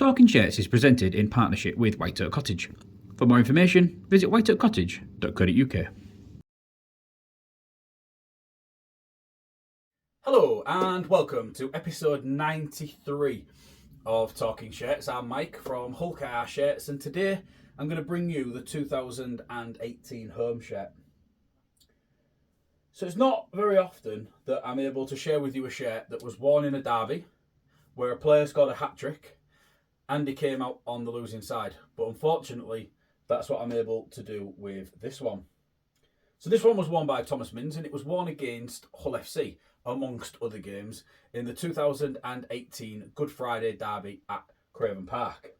Talking Shirts is presented in partnership with White Oak Cottage. For more information, visit whiteoakcottage.co.uk. Hello and welcome to episode 93 of Talking Shirts. I'm Mike from Hulk AR Shirts, and today I'm going to bring you the 2018 home shirt. So it's not very often that I'm able to share with you a shirt that was worn in a derby, where a player scored a hat-trick and he came out on the losing side. But unfortunately, that's what I'm able to do with this one. So this one was worn by Thomas Minns, and it was worn against Hull FC, amongst other games, in the 2018 Good Friday derby at Craven Park.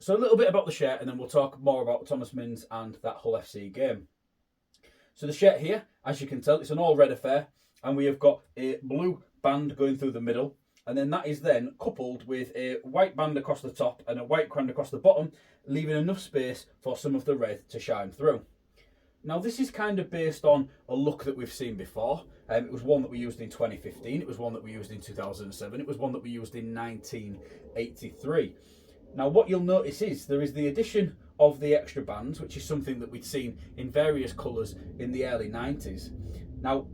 So a little bit about the shirt, and then we'll talk more about Thomas Minns and that Hull FC game. So the shirt here, as you can tell, it's an all-red affair, and we have got a blue band going through the middle, and then that is then coupled with a white band across the top and a white band across the bottom, leaving enough space for some of the red to shine through. Now this is kind of based on a look that we've seen before. It was one that we used in 2015, it was one that we used in 2007, it was one that we used in 1983. Now what you'll notice is there is the addition of the extra bands, which is something that we'd seen in various colours in the early 90s. Now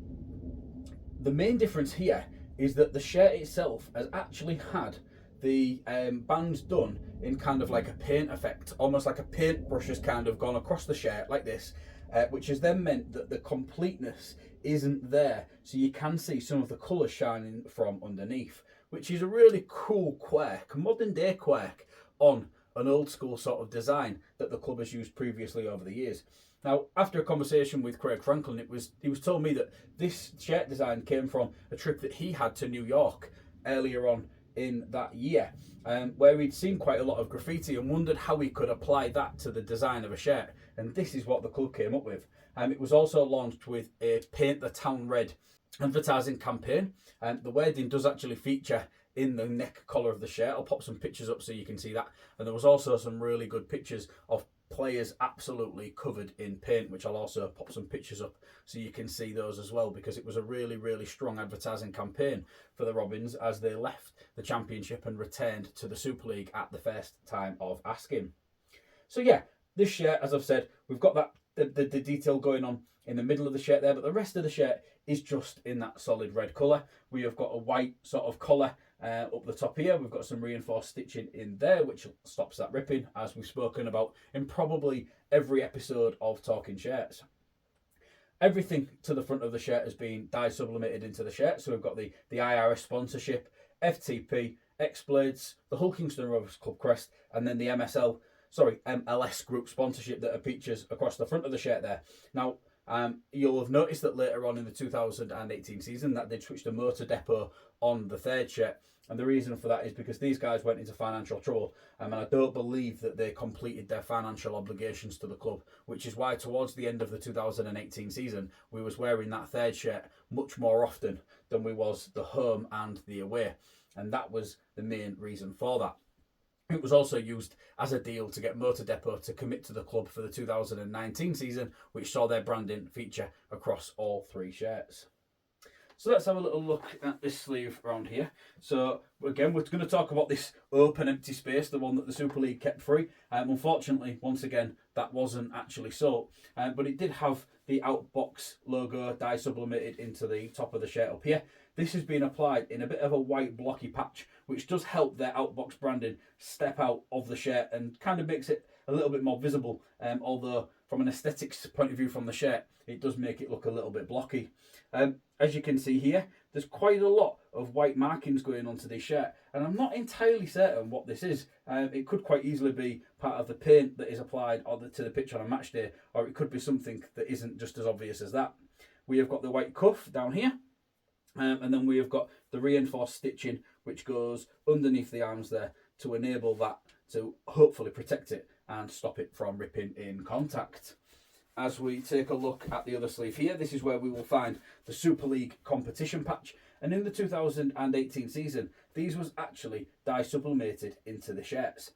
the main difference here is that the shirt itself has actually had the bands done in kind of like a paint effect, almost like a paintbrush has kind of gone across the shirt like this, which has then meant that the completeness isn't there, so you can see some of the colour shining from underneath, which is a really cool quirk, a modern day quirk on an old school sort of design that the club has used previously over the years. Now, after a conversation with Craig Franklin, he was told me that this shirt design came from a trip that he had to New York earlier on in that year, where he'd seen quite a lot of graffiti and wondered how he could apply that to the design of a shirt. And this is what the club came up with. It was also launched with a Paint the Town Red advertising campaign. The wording does actually feature in the neck collar of the shirt. I'll pop some pictures up so you can see that. And there was also some really good pictures of players absolutely covered in paint, which I'll also pop some pictures up so you can see those as well, because it was a really, really strong advertising campaign for the Robins as they left the Championship and returned to the Super League at the first time of asking. So yeah, this shirt, as I've said, we've got that the detail going on in the middle of the shirt there, but the rest of the shirt is just in that solid red colour. We have got a white sort of collar up the top here. We've got some reinforced stitching in there, which stops that ripping, as we've spoken about in probably every episode of Talking Shirts. Everything to the front of the shirt has been dye sublimated into the shirt. So we've got the IRS sponsorship, FTP, X-Blades, the Hull Kingston Rovers club crest, and then the MLS group sponsorship that features across the front of the shirt there. Now, you'll have noticed that later on in the 2018 season that they'd switched to Motor Depot on the third shirt. And the reason for that is because these guys went into financial trouble, and I don't believe that they completed their financial obligations to the club, which is why towards the end of the 2018 season, we was wearing that third shirt much more often than we was the home and the away. And that was the main reason for that. It was also used as a deal to get Motor Depot to commit to the club for the 2019 season, which saw their branding feature across all three shirts. So let's have a little look at this sleeve around here. So again, we're going to talk about this open empty space, the one that the Super League kept free. Unfortunately, once again, that wasn't actually so. But it did have the Outbox logo dye sublimated into the top of the shirt up here. This has been applied in a bit of a white blocky patch, which does help their Outbox branding step out of the shirt and kind of makes it a little bit more visible. Although from an aesthetics point of view from the shirt, it does make it look a little bit blocky. As you can see here, there's quite a lot of white markings going onto this shirt, and I'm not entirely certain what this is. It could quite easily be part of the paint that is applied to the pitch on a match day, or it could be something that isn't just as obvious as that. We have got the white cuff down here, and then we have got the reinforced stitching which goes underneath the arms there to enable that to hopefully protect it and stop it from ripping in contact. As we take a look at the other sleeve here, this is where we will find the Super League competition patch. And in the 2018 season, these was actually dye sublimated into the shirts.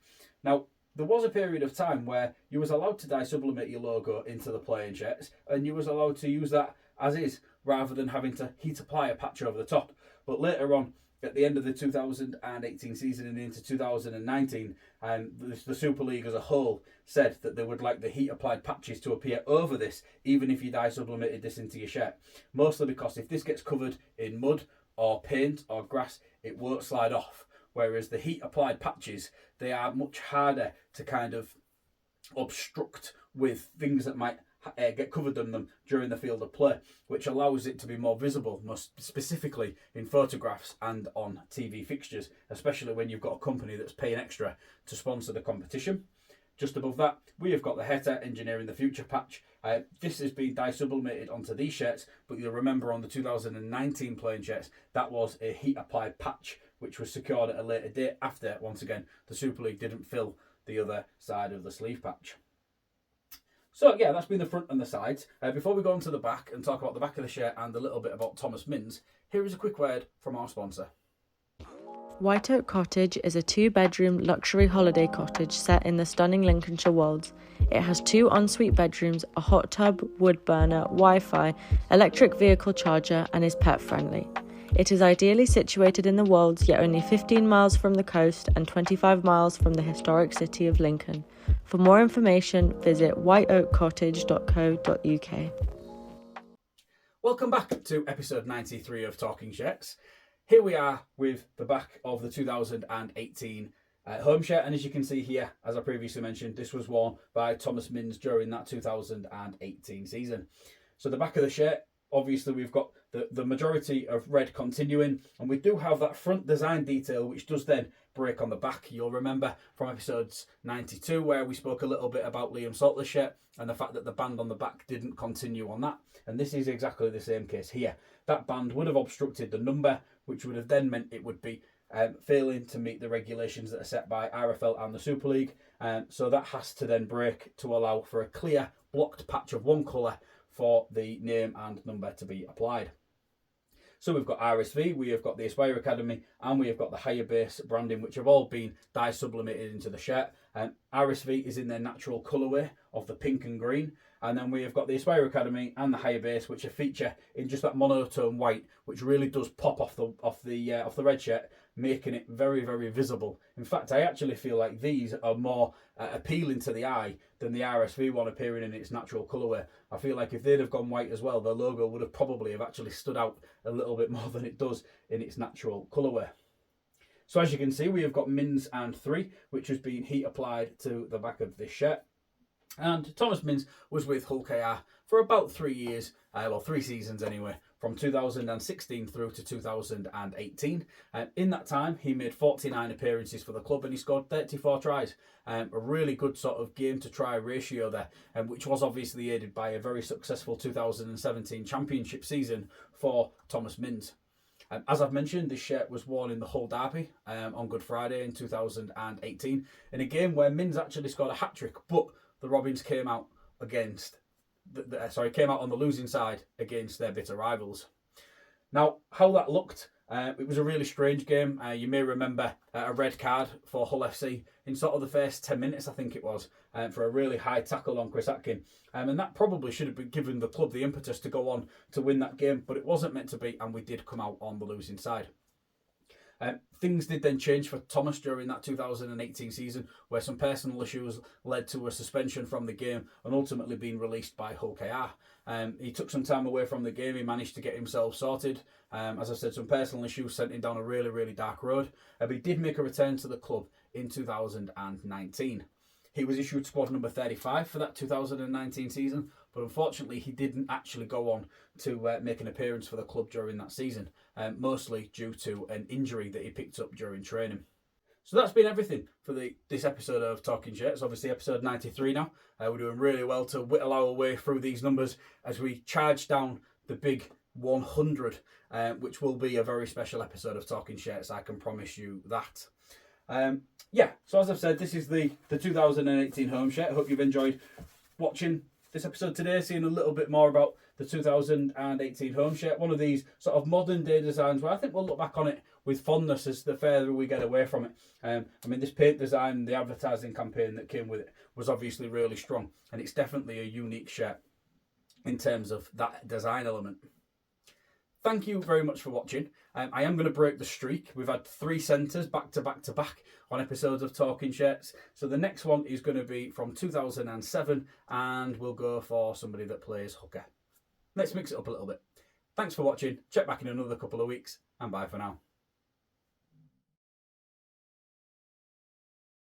Now, there was a period of time where you was allowed to dye sublimate your logo into the playing shirts, and you was allowed to use that as is, rather than having to heat apply a patch over the top. But later on at the end of the 2018 season and into 2019, the Super League as a whole said that they would like the heat applied patches to appear over this, even if you dye sublimated this into your shirt. Mostly because if this gets covered in mud or paint or grass, it won't slide off. Whereas the heat applied patches, they are much harder to kind of obstruct with things that might get covered in them during the field of play, which allows it to be more visible, most specifically in photographs and on TV fixtures, especially when you've got a company that's paying extra to sponsor the competition. Just above that, we have got the Heta Engineering the Future patch. This has been dye sublimated onto these shirts, but you'll remember on the 2019 playing shirts, that was a heat applied patch, which was secured at a later date after, once again, the Super League didn't fill the other side of the sleeve patch. So yeah, that's been the front and the sides. Before we go on to the back and talk about the back of the shirt and a little bit about Thomas Minns, here is a quick word from our sponsor. White Oak Cottage is a 2-bedroom luxury holiday cottage set in the stunning Lincolnshire Wolds. It has 2 ensuite bedrooms, a hot tub, wood burner, Wi-Fi, electric vehicle charger, and is pet friendly. It is ideally situated in the Wolds, yet only 15 miles from the coast and 25 miles from the historic city of Lincoln. For more information, visit whiteoakcottage.co.uk. Welcome back to episode 93 of Talking Shirts. Here we are with the back of the 2018 home shirt, and as you can see here, as I previously mentioned, this was worn by Thomas Minns during that 2018 season. So the back of the shirt, obviously we've got the majority of red continuing, and we do have that front design detail which does then break on the back. You'll remember from episodes 92 where we spoke a little bit about Liam Salter's shirt and the fact that the band on the back didn't continue on that, and this is exactly the same case here. That band would have obstructed the number, which would have then meant it would be failing to meet the regulations that are set by RFL and the Super League, so that has to then break to allow for a clear blocked patch of one colour for the name and number to be applied. So we've got RSV, we have got the Aspire Academy, and we have got the Higher Base branding, which have all been dye sublimated into the shirt. RSV is in their natural colourway of the pink and green, and then we have got the Aspire Academy and the Higher Base, which are feature in just that monotone white, which really does pop off the red shirt, making it very, very visible. In fact, I actually feel like these are more appealing to the eye than the RSV one appearing in its natural colourway. I feel like if they'd have gone white as well, the logo would have probably actually stood out a little bit more than it does in its natural colourway. So as you can see, we have got Minns and 3, which has been heat applied to the back of this shirt. And Thomas Minns was with Hull KR for about 3 years, 3 seasons anyway, from 2016 through to 2018. In that time, he made 49 appearances for the club and he scored 34 tries. A really good sort of game to try ratio there, which was obviously aided by a very successful 2017 championship season for Thomas Minns. As I've mentioned, this shirt was worn in the Hull Derby on Good Friday in 2018, in a game where Minns actually scored a hat-trick, but the Robins came out came out on the losing side against their bitter rivals. Now, how that looked, it was a really strange game. You may remember a red card for Hull FC in sort of the first 10 minutes, I think it was, for a really high tackle on Chris Atkin. And that probably should have been given the club the impetus to go on to win that game, but it wasn't meant to be, and we did come out on the losing side. Things did then change for Thomas during that 2018 season, where some personal issues led to a suspension from the game and ultimately being released by Hull KR. He took some time away from the game. He managed to get himself sorted. As I said, some personal issues sent him down a really, really dark road. But he did make a return to the club in 2019. He was issued squad number 35 for that 2019 season, but unfortunately he didn't actually go on to make an appearance for the club during that season, mostly due to an injury that he picked up during training. So that's been everything for this episode of Talking Shirts. Obviously episode 93 now. We're doing really well to whittle our way through these numbers as we charge down the big 100, which will be a very special episode of Talking Shirts, I can promise you that. So as I've said, this is the 2018 home shirt. I hope you've enjoyed watching this episode today, seeing a little bit more about the 2018 home shirt. One of these sort of modern day designs where I think we'll look back on it with fondness as the further we get away from it. This paint design, the advertising campaign that came with it was obviously really strong, and it's definitely a unique shirt in terms of that design element. thank you very much for watching. I am going to break the streak. We've had 3 centres back to back to back on episodes of Talking Shirts. So the next one is going to be from 2007, and we'll go for somebody that plays hooker. Let's mix it up a little bit. Thanks for watching. Check back in another couple of weeks, and bye for now.